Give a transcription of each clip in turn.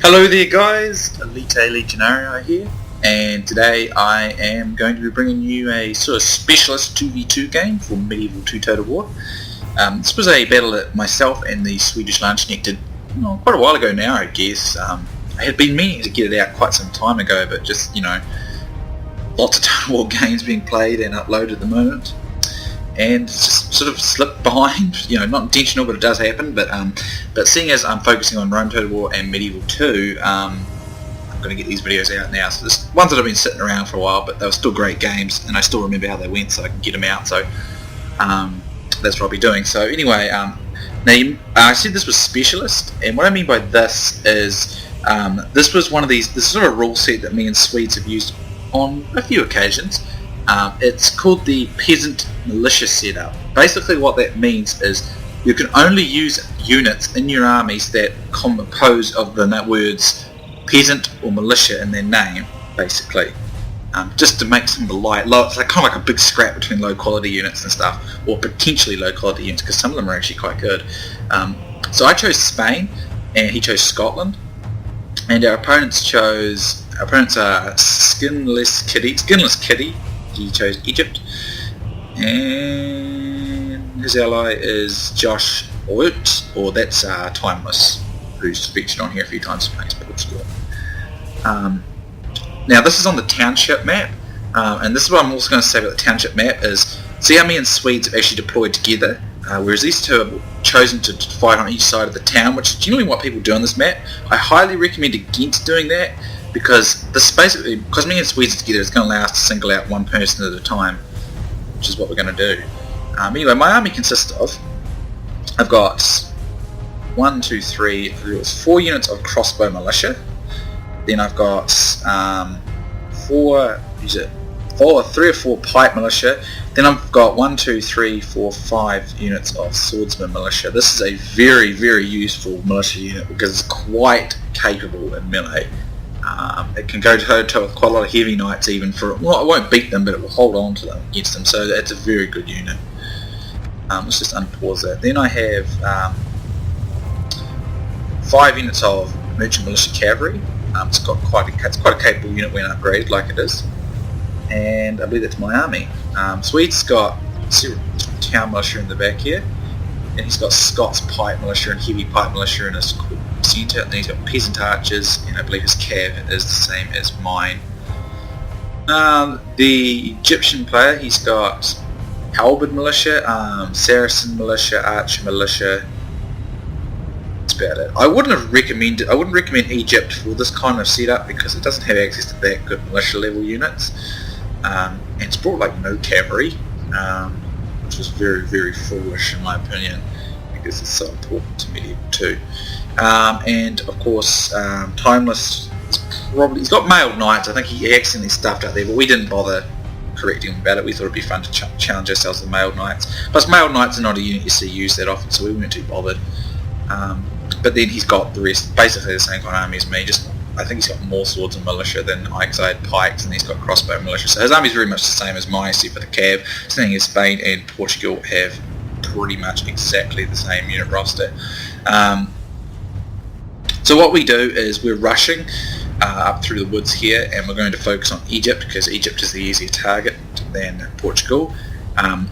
Hello there guys, Elita Legionarii here, and today I am going to be bringing you a sort of specialist 2v2 game for Medieval 2 Total War. This was a battle that myself and the SwedishLandsknekt did quite a while ago now, I guess. I had been meaning to get it out quite some time ago, but just, lots of Total War games being played and uploaded at the moment. And it's just sort of slipped behind, not intentional, but it does happen. But seeing as I'm focusing on Rome Total War and Medieval 2, I'm going to get these videos out now. So there's ones that have been sitting around for a while, but they were still great games, and I still remember how they went, so I can get them out. So that's what I'll be doing. So anyway, now I said this was specialist, and what I mean by this is this was one of these. This is sort of a rule set that me and Swedes have used on a few occasions. It's called the peasant militia setup. Basically what that means is you can only use units in your armies that compose of the words peasant or militia in their name, basically. Just to make some light, it's like kind of like a big scrap between low quality units and stuff, or potentially low quality units, because some of them are actually quite good. So I chose Spain, and he chose Scotland, and our opponents are SkinlessKitty, he chose Egypt, and his ally is Joshwhut, or that's Timeless, who's featured on here a few times in Facebook Score. Now this is on the township map, and this is what I'm also going to say about the township map is, see how me and Swedes have actually deployed together, whereas these two have chosen to fight on each side of the town, which is generally what people do on this map. I highly recommend against doing that, because because me and Swedes are together, it's going to allow us to single out one person at a time, which is what we're going to do. Anyway, my army consists of, I've got 4 units of crossbow militia, then I've got 3 or 4 pipe militia, then I've got 5 units of swordsman militia. This is a very, very useful militia unit because it's quite capable in melee. It can go toe-to-toe with quite a lot of heavy knights even it won't beat them, but it will hold on to them against them, so it's a very good unit. Let's just unpause that. Then I have 5 units of merchant militia cavalry. It's quite a capable unit when upgraded like it is, and I believe that's my army. Swedes got town militia in the back here, and he's got Scots pipe militia and heavy pipe militia in his centre, and then he's got peasant archers, and I believe his cav is the same as mine. The Egyptian player, he's got halberd militia, Saracen militia, archer militia. That's about it. I wouldn't recommend Egypt for this kind of setup because it doesn't have access to that good militia level units, and it's brought like no cavalry, which is very, very foolish in my opinion, because it's so important to Medieval 2. And of course, Timeless he's got mailed knights. I think he accidentally stuffed out there, but we didn't bother correcting him about it. We thought it'd be fun to challenge ourselves with mailed knights. Plus, mailed knights are not a unit you see used that often, so we weren't too bothered. But then he's got the rest, basically the same kind of army as me. I think he's got more swords and militia than I, because I had pikes, and he's got crossbow militia. So his army is very much the same as mine, except for the cav. Seeing as Spain and Portugal have pretty much exactly the same unit roster. So what we do is we're rushing up through the woods here, and we're going to focus on Egypt because Egypt is the easier target than Portugal, and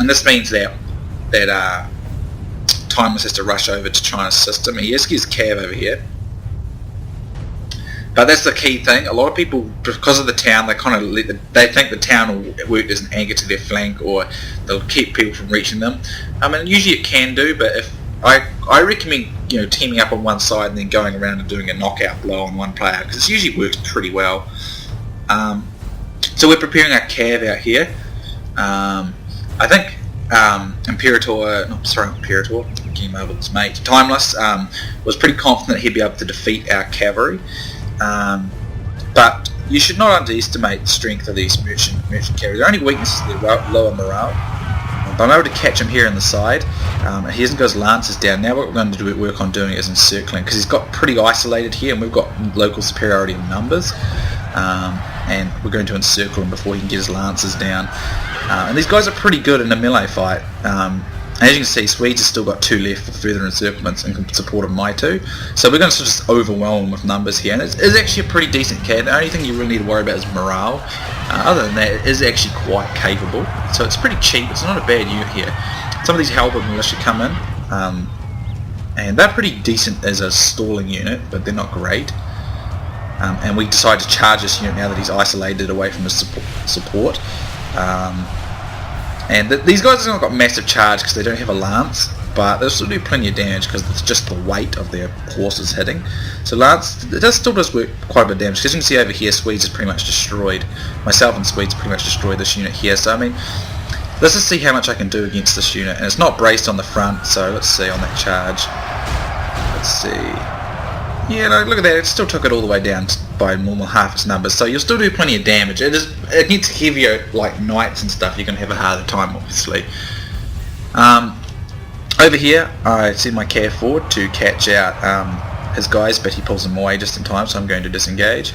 this means that Timeless has to rush over to try and assist him. He has his cav over here, but that's the key thing. A lot of people, because of the town, they think the town will work as an anchor to their flank, or they'll keep people from reaching them. I mean, usually it can do, but if I recommend teaming up on one side and then going around and doing a knockout blow on one player, because it usually works pretty well. So we're preparing our cav out here. I think Imperator, getting over his mate, Timeless, was pretty confident he'd be able to defeat our cavalry. But you should not underestimate the strength of these merchant cavalry. Their only weakness is their lower morale. But I'm able to catch him here in the side. He hasn't got his lances down. Now what we're going to work on doing is encircling, because he's got pretty isolated here, and we've got local superiority in numbers. And we're going to encircle him before he can get his lances down. And these guys are pretty good in a melee fight. As you can see, Swedes have still got 2 left for further encirclements in support of my 2. So we're going to sort of just overwhelm them with numbers here. And it's actually a pretty decent CAD. The only thing you really need to worry about is morale. Other than that, it is actually quite capable. So it's pretty cheap. It's not a bad unit here. Some of these Halberd militia come in. And they're pretty decent as a stalling unit, but they're not great. And we decided to charge this unit now that he's isolated away from his support. And these guys have not got massive charge because they don't have a lance, but they'll still do plenty of damage because it's just the weight of their horses hitting. So lance, it still does work quite a bit of damage. Because you can see over here, Swedes has pretty much destroyed, myself and Swedes pretty much destroyed this unit here. So I mean, let's just see how much I can do against this unit. And it's not braced on the front, so let's see on that charge. Let's see. Yeah, no, look at that, it still took it all the way down by more than half its numbers, so you'll still do plenty of damage. It gets heavier, like knights and stuff, you're going to have a harder time, obviously. Over here, I send my cav forward to catch out his guys, but he pulls them away just in time, so I'm going to disengage.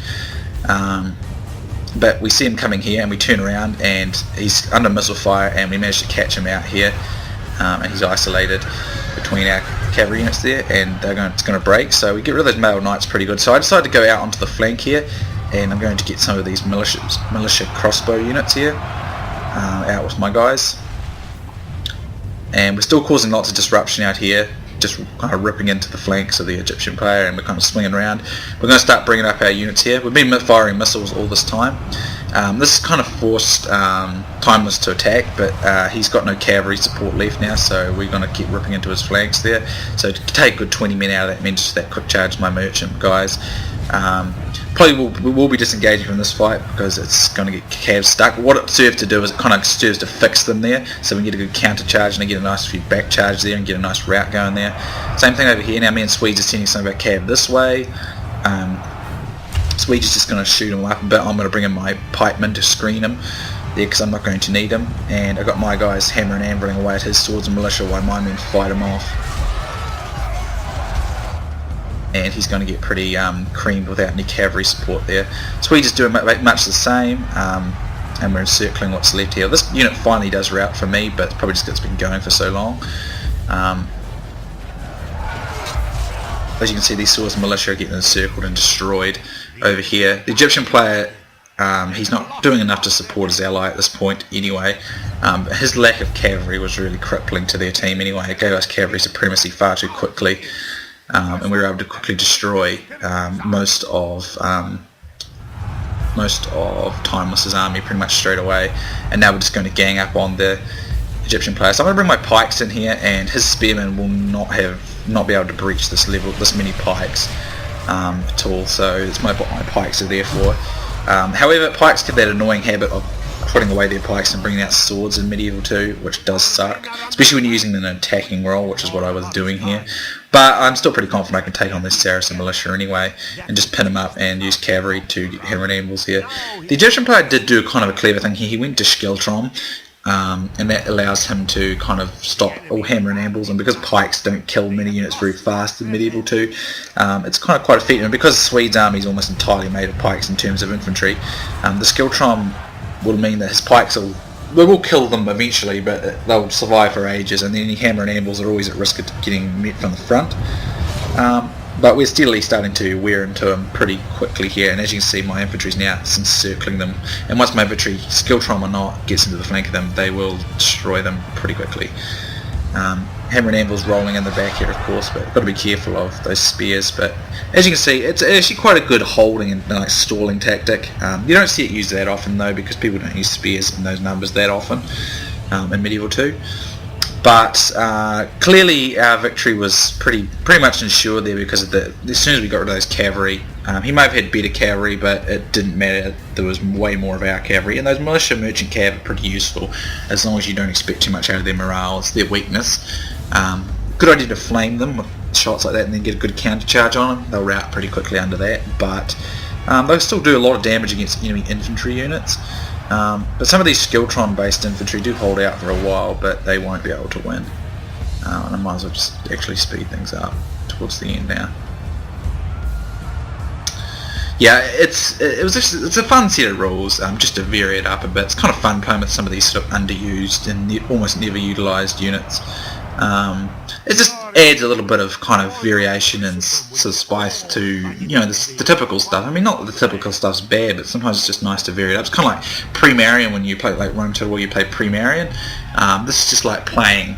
But we see him coming here, and we turn around, and he's under missile fire, and we manage to catch him out here, and he's isolated between our cavalry units there, and it's going to break, so we get rid of those male knights pretty good. So I decided to go out onto the flank here, and I'm going to get some of these militia crossbow units here out with my guys. And we're still causing lots of disruption out here, just kind of ripping into the flanks of the Egyptian player, and we're kind of swinging around. We're going to start bringing up our units here. We've been firing missiles all this time. This kind of forced Timeless to attack, but he's got no cavalry support left now, so we're going to keep ripping into his flanks there. So to take a good 20 men out of that means just that quick charge my merchant guys. Probably we will be disengaging from this fight because it's going to get Cav stuck. What it serves to do is it kind of serves to fix them there, so we can get a good counter charge and get a nice few back charge there and get a nice route going there. Same thing over here. Now me and Swedes are sending some of our Cav this way. Swedes is just going to shoot him up a bit. I'm going to bring in my pikemen to screen him there because I'm not going to need him. And I've got my guys hammer and anviling away at his swords and militia while my men fight him off. And he's going to get pretty creamed without any cavalry support there. Swedes is doing much the same, and we're encircling what's left here. This unit finally does rout for me, but it's probably just because it's been going for so long. As you can see, these swords and militia are getting encircled and destroyed over here. The Egyptian player, he's not doing enough to support his ally at this point anyway. His lack of cavalry was really crippling to their team anyway. It gave us cavalry supremacy far too quickly. And we were able to quickly destroy most of Timeless's army pretty much straight away, and now we're just going to gang up on the Egyptian player. So I'm going to bring my pikes in here, and his spearmen will not be able to breach this level, this many pikes at all. So it's my pikes are there for. However, pikes get that annoying habit of putting away their pikes and bringing out swords in Medieval 2, which does suck, especially when you're using an attacking role, which is what I was doing here. But I'm still pretty confident I can take on this Saracen militia anyway, and just pin him up and use cavalry to get hammer and anvils here. The Egyptian player did do kind of a clever thing here. He went to Skiltron, and that allows him to kind of stop all hammer and anvils, and because pikes don't kill many units very fast in Medieval 2, it's kind of quite effective. And because the Swedes' army is almost entirely made of pikes in terms of infantry, the Skiltron will mean that his pikes will kill them eventually, but they'll survive for ages, and any hammer and anvils are always at risk of getting met from the front. But we're steadily starting to wear into them pretty quickly here, and as you can see, my infantry's now encircling them, and once my infantry, Skiltron or not, gets into the flank of them, they will destroy them pretty quickly. Hammer and anvils rolling in the back here, of course, but got to be careful of those spears. But as you can see, it's actually quite a good holding and like stalling tactic. You don't see it used that often though, because people don't use spears in those numbers that often in Medieval 2. But clearly our victory was pretty much ensured there, because as soon as we got rid of those cavalry, he may have had better cavalry, but it didn't matter. There was way more of our cavalry, and those militia merchant cav are pretty useful as long as you don't expect too much out of their morale. It's their weakness. Good idea to flame them with shots like that and then get a good counter charge on them. They'll rout pretty quickly under that, but they'll still do a lot of damage against enemy infantry units. But some of these Skiltron based infantry do hold out for a while, but they won't be able to win. And I might as well just actually speed things up towards the end now. Yeah, it's a fun set of rules, just to vary it up a bit. It's kind of fun playing with some of these sort of underused and almost never utilised units. It just adds a little bit of kind of variation and sort of spice to, you know, the typical stuff. I mean, not that the typical stuff's bad, but sometimes it's just nice to vary it up. It's kind of like Pre-Marion when you play like Rome Total War, you play Pre-Marion. This is just like playing,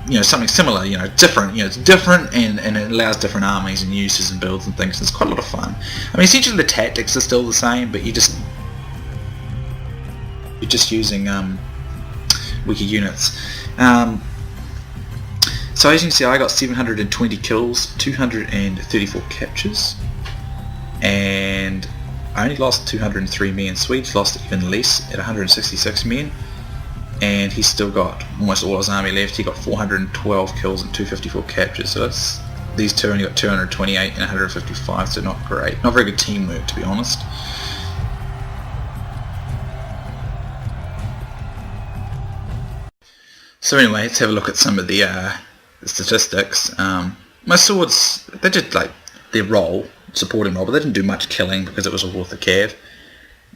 you know, something similar, you know, different. You know, it's different and it allows different armies and uses and builds and things. It's quite a lot of fun. I mean, essentially the tactics are still the same, but you're just using weaker units. So as you can see, I got 720 kills, 234 captures, and I only lost 203 men. Swedes lost even less at 166 men, and he's still got almost all his army left. He got 412 kills and 254 captures. So that's, these two only got 228 and 155, so not great. Not very good teamwork, to be honest. So anyway, let's have a look at some of the statistics. My swords, they did like their role, supporting role, but they didn't do much killing because it was a war with the cav.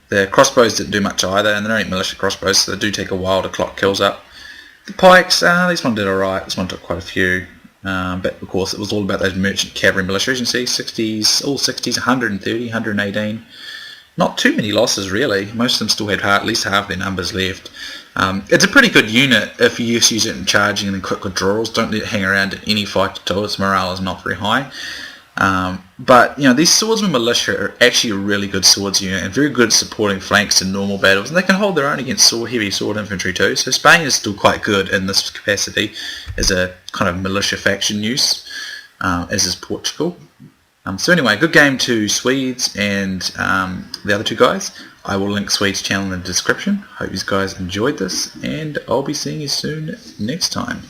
The crossbows didn't do much either, and they're only militia crossbows, so they do take a while to clock kills up. The pikes, this one did alright, this one took quite a few, but of course it was all about those merchant cavalry militia. As you can see, 60s, all 60s, 130, 118. Not too many losses really. Most of them still had at least half their numbers left. It's a pretty good unit if you just use it in charging and then quick withdrawals. Don't let it hang around in any fight at all. Its morale is not very high. But you know, these swordsman militia are actually a really good swords unit and very good at supporting flanks in normal battles, and they can hold their own against heavy sword infantry too. So Spain is still quite good in this capacity as a kind of militia faction use, as is Portugal. So anyway, good game to Swedes and the other two guys. I will link Swedes' channel in the description. Hope you guys enjoyed this, and I'll be seeing you soon next time.